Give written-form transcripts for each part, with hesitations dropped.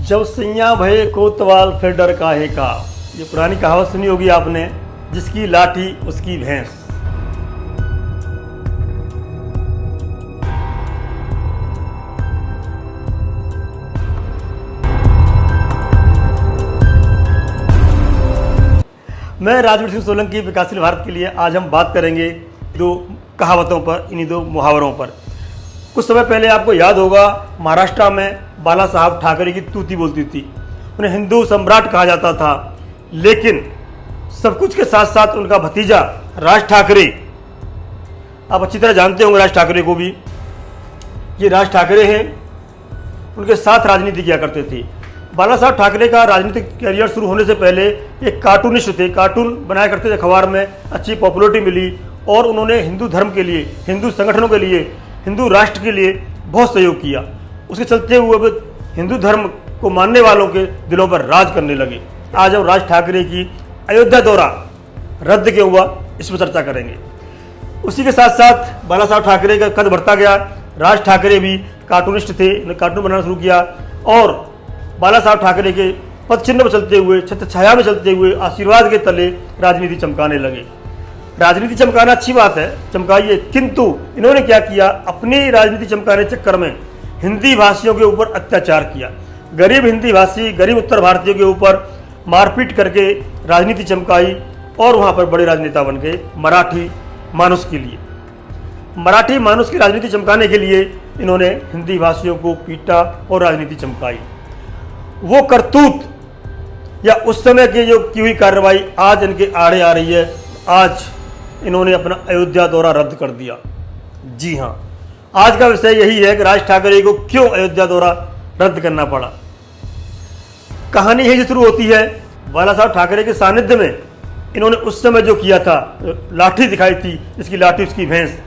जब सैया भये कोतवाल फिर डर काहे का। ये पुरानी कहावत सुनी होगी आपने, जिसकी लाठी उसकी भैंस। मैं राजवीर सिंह सोलंकी विकासशील भारत के लिए आज हम बात करेंगे दो कहावतों पर, इन्हीं दो मुहावरों पर। कुछ समय पहले आपको याद होगा, महाराष्ट्र में बाला साहब ठाकरे की तूती बोलती थी। उन्हें हिंदू सम्राट कहा जाता था, लेकिन सब कुछ के साथ साथ उनका भतीजा राज ठाकरे, आप अच्छी तरह जानते होंगे राज ठाकरे को भी। ये राज ठाकरे हैं, उनके साथ राजनीति किया करते थे। बाला साहब ठाकरे का राजनीतिक करियर शुरू होने से पहले एक कार्टूनिस्ट थे, कार्टून बनाया करते थे अखबार में, अच्छी पॉपुलरिटी मिली और उन्होंने हिंदू धर्म के लिए, हिंदू संगठनों के लिए, हिंदू राष्ट्र के लिए बहुत सहयोग किया। उसके चलते हुए हिंदू धर्म को मानने वालों के दिलों पर राज करने लगे। आज हम राज ठाकरे की अयोध्या दौरा रद्द क्यों हुआ, इस पर चर्चा करेंगे। उसी के साथ साथ बाला साहब ठाकरे का कद बढ़ता गया। राज ठाकरे भी कार्टूनिस्ट थे, उन्होंने कार्टून बनाना शुरू किया और बाला साहब ठाकरे के पद चिन्ह पर चलते हुए, छत्र छाया में चलते हुए, आशीर्वाद के तले राजनीति चमकाने लगे। राजनीति चमकाना अच्छी बात है, चमकाइए, किंतु इन्होंने क्या किया, अपनी राजनीति चमकाने चक्कर में हिंदी भाषियों के ऊपर अत्याचार किया। गरीब हिंदी भाषी, गरीब उत्तर भारतीयों के ऊपर मारपीट करके राजनीति चमकाई और वहाँ पर बड़े राजनेता बन गए। मराठी मानुष के लिए, मराठी मानुष की राजनीति चमकाने के लिए इन्होंने हिंदी भाषियों को पीटा और राजनीति चमकाई। वो करतूत या उस समय की जो की हुई कार्रवाई आज इनके आड़े आ रही है। आज इन्होंने अपना अयोध्या दौरा रद्द कर दिया। जी हाँ, आज का विषय यही है कि राज ठाकरे को क्यों अयोध्या दौरा रद्द करना पड़ा। कहानी यही से शुरू होती है। बाला साहब ठाकरे के सानिध्य में इन्होंने उस समय जो किया था, लाठी दिखाई थी, इसकी लाठी उसकी भैंस,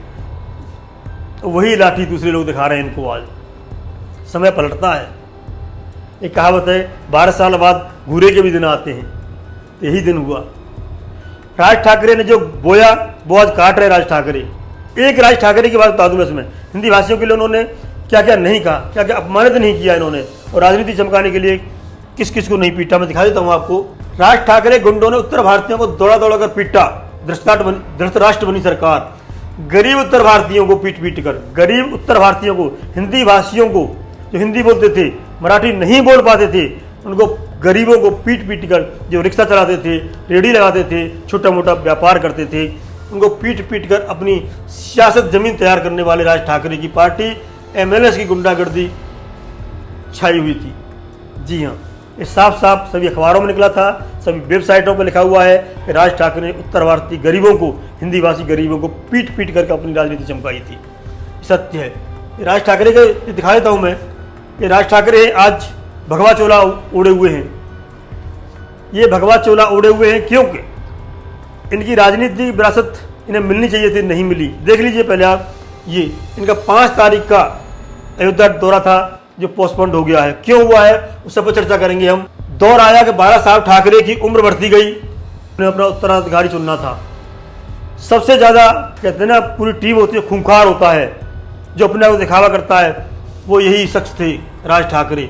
तो वही लाठी दूसरे लोग दिखा रहे हैं इनको। आज समय पलटता है। एक कहावत है, 12 साल बाद घूरे के भी दिन आते हैं, तो यही दिन हुआ। राज ठाकरे ने जो बोया वो आज काट रहे राज ठाकरे। एक राज ठाकरे की बात बता दूं इसमें, हिंदी भाषियों के लिए उन्होंने क्या क्या नहीं कहा, क्या क्या अपमानित नहीं किया इन्होंने, और राजनीति चमकाने के लिए किस किस को नहीं पीटा, मैं दिखा देता हूँ आपको। राज ठाकरे गुंडों ने उत्तर भारतीयों को दौड़ा दौड़ा कर पीटा। धृतराष्ट्र बनी सरकार। गरीब उत्तर भारतीयों को पीट पीट कर, गरीब उत्तर भारतीयों को, हिंदी भाषियों को, जो हिंदी बोलते थे, मराठी नहीं बोल पाते थे, उनको गरीबों को पीट पीट कर, जो रिक्शा चलाते थे, रेडी लगाते थे, छोटा मोटा व्यापार करते थे, उनको पीट पीट कर अपनी सियासत जमीन तैयार करने वाले राज ठाकरे की पार्टी एमएलएस की गुंडागर्दी छाई हुई थी। जी हाँ, ये साफ साफ सभी अखबारों में निकला था, सभी वेबसाइटों पर लिखा हुआ है कि राज ठाकरे ने उत्तर भारतीय गरीबों को, हिंदी भाषी गरीबों को पीट पीट करके अपनी राजनीति चमकाई थी। सत्य है। राज ठाकरे के दिखा देता हूँ मैं। ये राज ठाकरे आज भगवा चोला ओढ़े हुए हैं। ये भगवा चोला ओढ़े हुए हैं क्योंकि इनकी राजनीतिक विरासत इन्हें मिलनी चाहिए थी, नहीं मिली। देख लीजिए पहले आप, ये इनका 5 तारीख का अयोध्या दौरा था जो पोस्टपोन्ड हो गया है। क्यों हुआ है उस सब पर चर्चा करेंगे हम। दौर आया कि बाला साहब ठाकरे की उम्र बढ़ती गई, उन्हें अपना उत्तराधिकारी चुनना था। सबसे ज़्यादा कहते हैं ना, पूरी टीम होती है, खूंखार होता है, जो अपने को दिखावा करता है, वो यही शख्स थे राज ठाकरे।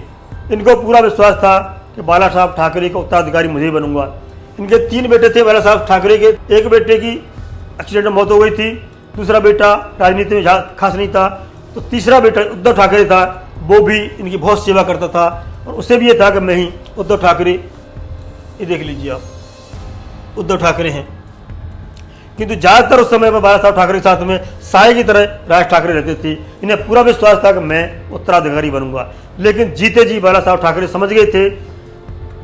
इनको पूरा विश्वास था कि बाला साहब ठाकरे का उत्तराधिकारी मुझे बनूंगा। इनके 3 बेटे थे बाला साहब ठाकरे के। एक बेटे की एक्सीडेंट में मौत हो गई थी, दूसरा बेटा राजनीति में खास नहीं था, तो तीसरा बेटा उद्धव ठाकरे था, वो भी इनकी बहुत सेवा करता था और उसे भी ये था कि मैं ही उद्धव ठाकरे, ये देख लीजिए आप, उद्धव ठाकरे हैं। किंतु ज़्यादातर उस समय में बाला साहब ठाकरे के साथ में साय की तरह राज ठाकरे रहते थे। इन्हें पूरा विश्वास था कि मैं उत्तराधिकारी बनूंगा। लेकिन जीते जी बाला साहब ठाकरे समझ गए थे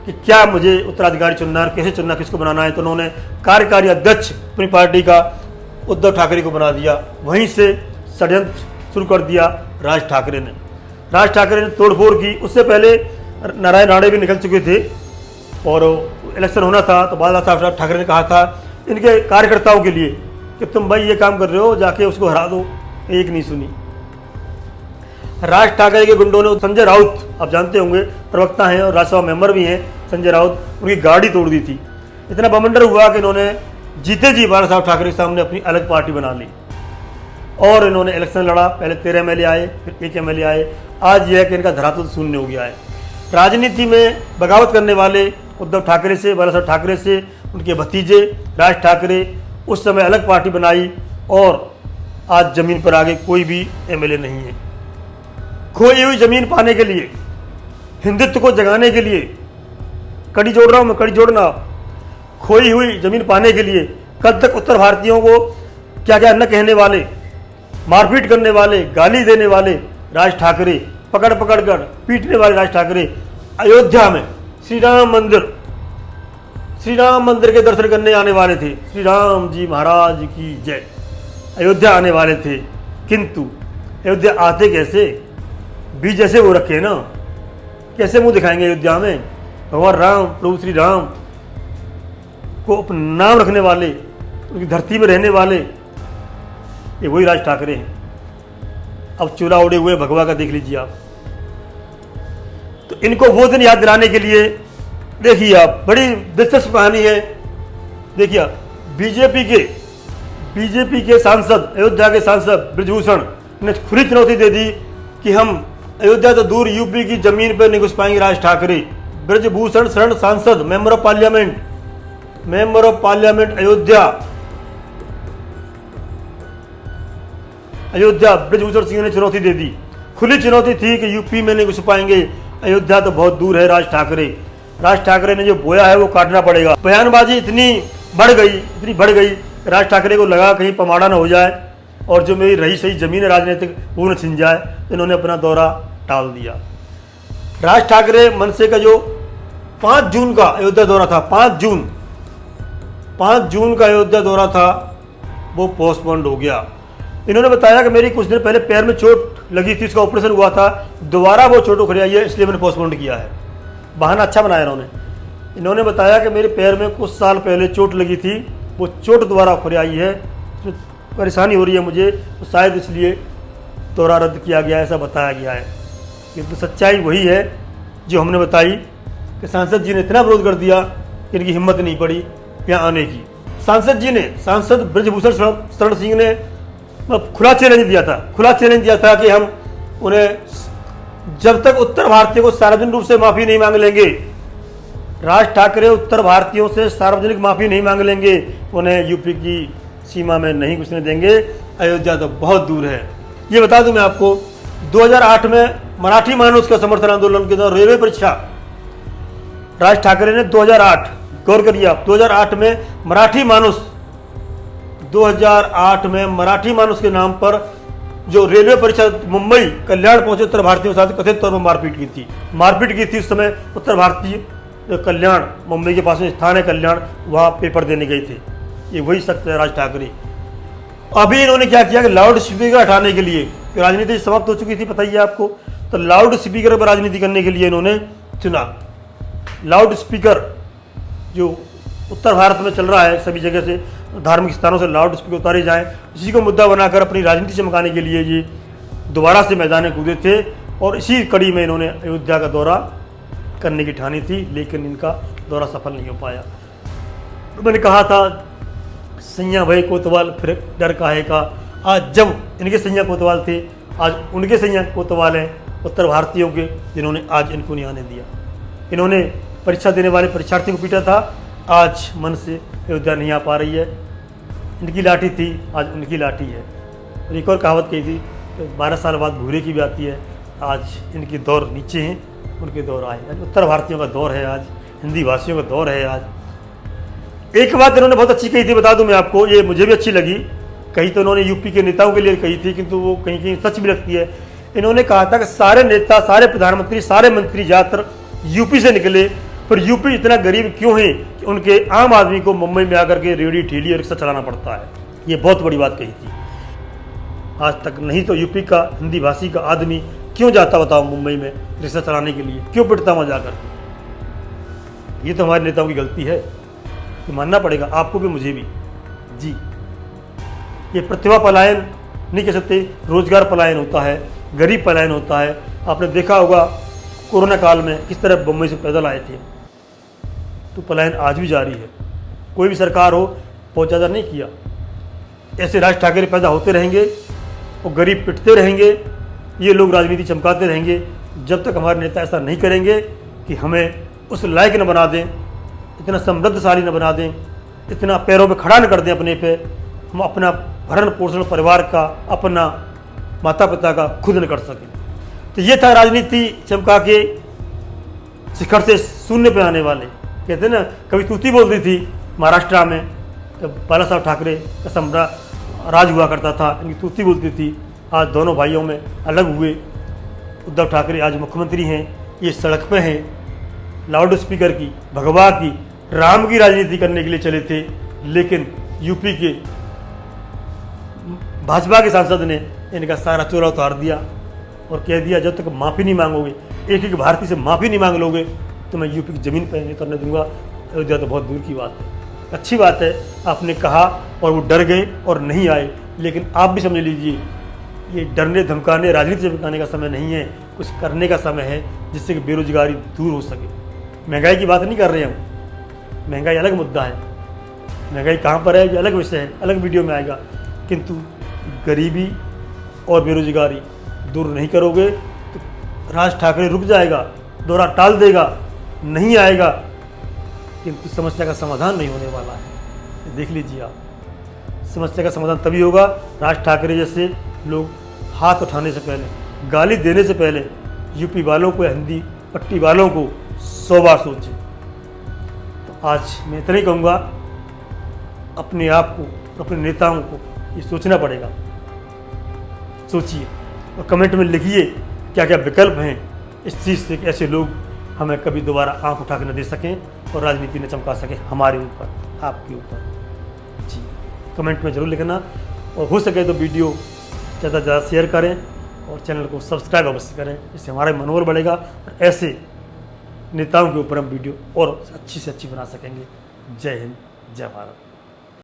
कि क्या मुझे उत्तराधिकारी चुनना है, कैसे चुनना, किसको बनाना है, तो उन्होंने कार्यकारी अध्यक्ष अपनी पार्टी का उद्धव ठाकरे को बना दिया। वहीं से षड्यंत्र शुरू कर दिया राज ठाकरे ने। राज ठाकरे ने तोड़फोड़ की। उससे पहले नारायण राणे भी निकल चुके थे और इलेक्शन होना था, तो बाला साहब ठाकरे ने कहा था इनके कार्यकर्ताओं के लिए कि तुम भाई ये काम कर रहे हो, जाके उसको हरा दो। एक नहीं सुनी। राज ठाकरे के गुंडों ने संजय राउत, आप जानते होंगे, प्रवक्ता हैं और राज्यसभा मेंबर भी हैं संजय राउत, उनकी गाड़ी तोड़ दी थी। इतना बवंडर हुआ कि इन्होंने जीते जी बाला साहब ठाकरे के सामने अपनी अलग पार्टी बना ली और इन्होंने इलेक्शन लड़ा। पहले 13 एमएलए आए, फिर 1 एमएलए आए। आज यह है कि इनका धरातल शून्य हो गया है। राजनीति में बगावत करने वाले उद्धव ठाकरे से, बालासाहेब ठाकरे से, उनके भतीजे राज ठाकरे उस समय अलग पार्टी बनाई और आज जमीन पर आगे कोई भी एमएलए नहीं है। खोई हुई जमीन पाने के लिए, हिंदुत्व को जगाने के लिए, कड़ी जोड़ रहा हूं मैं, कड़ी जोड़ना, खोई हुई जमीन पाने के लिए कल तक उत्तर भारतीयों को क्या क्या न कहने वाले, मारपीट करने वाले, गाली देने वाले राज ठाकरे, पकड़ पकड़ कर पीटने वाले राज ठाकरे अयोध्या में श्री राम मंदिर के दर्शन करने आने वाले थे। श्री राम जी महाराज की जय। अयोध्या आने वाले थे, किंतु अयोध्या आते कैसे? बीज जैसे वो रखे ना, कैसे मुंह दिखाएंगे अयोध्या में? भगवान राम, प्रभु श्री राम को अपना नाम रखने वाले, उनकी धरती में रहने वाले, ये वही राज ठाकरे हैं। अब चूल्हा उड़े हुए भगवा का देख लीजिए आप। तो इनको वो दिन याद दिलाने के लिए देखिए आप, बड़ी दिलचस्प कहानी है। देखिए आप, बीजेपी के सांसद, अयोध्या के सांसद ब्रजभूषण ने खुली चुनौती दे दी कि हम अयोध्या तो दूर यूपी की जमीन पर नहीं घुस पाएंगे राज ठाकरे। ब्रजभूषण शरण सांसद, member of parliament Ayodhya Brijbhushan Singh ने चुनौती दे दी। खुली चुनौती थी कि यूपी में नहीं घुस पाएंगे, अयोध्या तो बहुत दूर है राज ठाकरे ने जो बोया है वो काटना पड़ेगा। बयानबाजी इतनी बढ़ गई, राज ठाकरे को लगा कहीं पमाड़ा न हो जाए और जो मेरी रही सही जमीन है राजनीतिक वो न छिन जाए, तो इन्होंने अपना दौरा टाल दिया। राज ठाकरे मनसे का जो 5 जून का अयोध्या दौरा था, 5 जून का अयोध्या दौरा था, वो पोस्टपोन्ड हो गया। इन्होंने बताया कि मेरी कुछ दिन पहले पैर में चोट लगी थी, इसका ऑपरेशन हुआ था, दोबारा वो चोट उखड़ आई है, इसलिए मैंने पोस्टपोन्ड किया है। बहाना अच्छा बनाया इन्होंने बताया कि मेरे पैर में कुछ साल पहले चोट लगी थी, वो चोट दोबारा उखड़ आई है, इसमें परेशानी हो रही है मुझे, तो शायद इसलिए दौरा रद्द किया गया है, ऐसा बताया गया है। किंतु सच्चाई वही है जो हमने बताई कि सांसद जी ने इतना विरोध कर दिया कि इनकी हिम्मत नहीं पड़ी यहाँ आने की। सांसद ब्रजभूषण शरण सिंह ने खुला चैलेंज दिया था कि हम उन्हें जब तक उत्तर भारतीयों को सार्वजनिक रूप से माफी नहीं मांग लेंगे, राज ठाकरे उत्तर भारतीयों से सार्वजनिक माफी नहीं मांग लेंगे, उन्हें यूपी की सीमा में नहीं घुसने देंगे, अयोध्या तो बहुत दूर है। ये बता दूं मैं आपको, 2008 में मराठी मानुष का समर्थन आंदोलन के दौरान रेलवे परीक्षा राज ठाकरे ने 2008, गौर करिए आप, 2008 में मराठी मानुष के नाम पर जो रेलवे परीक्षा मुंबई कल्याण पहुंचे उत्तर भारतीयों के साथ कथित तौर पर मारपीट की थी। उस समय उत्तर भारतीय कल्याण, मुंबई के पास में स्थान है कल्याण, वहां पेपर देने गए थे। ये वही शख्स है राज ठाकरे। अभी इन्होंने क्या किया कि लाउड स्पीकर हटाने के लिए, राजनीति समाप्त हो चुकी थी पता ही है आपको, तो लाउड स्पीकर पर राजनीति करने के लिए इन्होंने चुना। लाउड स्पीकर जो उत्तर भारत में चल रहा है, सभी जगह से धार्मिक स्थानों से लाउड स्पीकर उतारे जाएं, इसी को मुद्दा बनाकर अपनी राजनीति चमकाने के लिए ये दोबारा से मैदान में कूदे थे और इसी कड़ी में इन्होंने अयोध्या का दौरा करने की ठानी थी, लेकिन इनका दौरा सफल नहीं हो पाया। तो मैंने कहा था सैया भाई कोतवाल फिर डर काहे का। आज जब इनके सैया कोतवाल थे, आज उनके सैया कोतवाल हैं उत्तर भारतीयों के, जिन्होंने आज इनको नहीं आने दिया। इन्होंने परीक्षा देने वाले परीक्षार्थियों को पीटा था, आज मन से अयोध्या नहीं आ पा रही है। इनकी लाठी थी, आज उनकी लाठी है। और एक और कहावत कही थी, 12 साल बाद भूरे की भी आती है। आज इनकी दौर नीचे हैं, उनके दौर आए। आज उत्तर भारतीयों का दौर है, आज हिंदी भाषियों का दौर है। आज एक बात इन्होंने बहुत अच्छी कही थी, बता दूं मैं आपको, ये मुझे भी अच्छी लगी। कही तो उन्होंने यूपी के नेताओं के लिए कही थी, किंतु वो कहीं कहीं सच भी लगती है। इन्होंने कहा था कि सारे नेता, सारे प्रधानमंत्री, सारे मंत्री ज़्यादातर यूपी से निकले, पर यूपी इतना गरीब क्यों है कि उनके आम आदमी को मुंबई में आकर के रेहड़ी ठेली और रिक्शा चलाना पड़ता है। ये बहुत बड़ी बात कही थी। आज तक नहीं तो यूपी का हिंदी भाषी का आदमी क्यों जाता बताओ मुंबई में रिक्शा चलाने के लिए, क्यों पिटता वहाँ जाकर? ये तो हमारे नेताओं की गलती है, ये मानना पड़ेगा आपको भी, मुझे भी। जी, ये प्रतिभा पलायन नहीं कह सकते, रोजगार पलायन होता है, गरीब पलायन होता है। आपने देखा होगा कोरोना काल में किस तरह बम्बई से पैदल आए थे, तो पलायन आज भी जारी है। कोई भी सरकार हो, पहुँचा नहीं किया। ऐसे राज ठाकरे पैदा होते रहेंगे और गरीब पिटते रहेंगे, ये लोग राजनीति चमकाते रहेंगे। जब तक हमारे नेता ऐसा नहीं करेंगे, कि हमें उस लायक न बना दें, इतना समृद्धशाली न बना दें, इतना पैरों पे खड़ा न कर दें अपने पे, हम अपना भरण पोषण परिवार का, अपना माता पिता का खुद न कर सकें। तो ये था राजनीति चमका के शिखर से शून्य पे आने वाले। कहते हैं ना, कभी तूती बोल रही थी महाराष्ट्र में, जब बाला साहब ठाकरे का राज हुआ करता था, इनकी तूती बोलती थी। आज दोनों भाइयों में अलग हुए। उद्धव ठाकरे आज मुख्यमंत्री हैं, ये सड़क पे हैं, लाउड स्पीकर की, भगवा की, राम की राजनीति करने के लिए चले थे। लेकिन यूपी के भाजपा के सांसद ने इनका सारा चोला उतार दिया और कह दिया, जब तक माफ़ी नहीं मांगोगे, एक एक भारतीय से माफ़ी नहीं मांग लोगे, तो मैं यूपी की ज़मीन पर नहीं करने दूंगा। अयोध्या तो बहुत दूर की बात है। अच्छी बात है आपने कहा और वो डर गए और नहीं आए, लेकिन आप भी समझ लीजिए, ये डरने धमकाने राजनीति चमकाने का समय नहीं है, कुछ करने का समय है, जिससे कि बेरोजगारी दूर हो सके। महंगाई की बात नहीं कर रहे हम, महंगाई अलग मुद्दा है, महंगाई कहाँ पर है ये अलग विषय है, अलग वीडियो में आएगा। किंतु गरीबी और बेरोजगारी दूर नहीं करोगे तो राज ठाकरे रुक जाएगा, दौरा टाल देगा, नहीं आएगा, किंतु समस्या का समाधान नहीं होने वाला है। देख लीजिए आप, समस्या का समाधान तभी होगा, राज ठाकरे जैसे लोग हाथ उठाने से पहले, गाली देने से पहले यूपी वालों को, हिंदी पट्टी वालों को 100 बार सोचें। तो आज मैं इतना ही कहूँगा, अपने आप को, अपने नेताओं को ये सोचना पड़ेगा। सोचिए और कमेंट में लिखिए क्या क्या विकल्प हैं इस चीज़ से कि ऐसे लोग हमें कभी दोबारा आंख उठा के न दे सकें और राजनीति न चमका सकें हमारे ऊपर, आपके ऊपर। जी, कमेंट में ज़रूर लिखना और हो सके तो वीडियो ज़्यादा से ज़्यादा शेयर करें और चैनल को सब्सक्राइब अवश्य करें, इससे हमारा मनोबल बढ़ेगा और ऐसे नेताओं के ऊपर हम वीडियो और अच्छी से अच्छी बना सकेंगे। जय हिंद, जय भारत।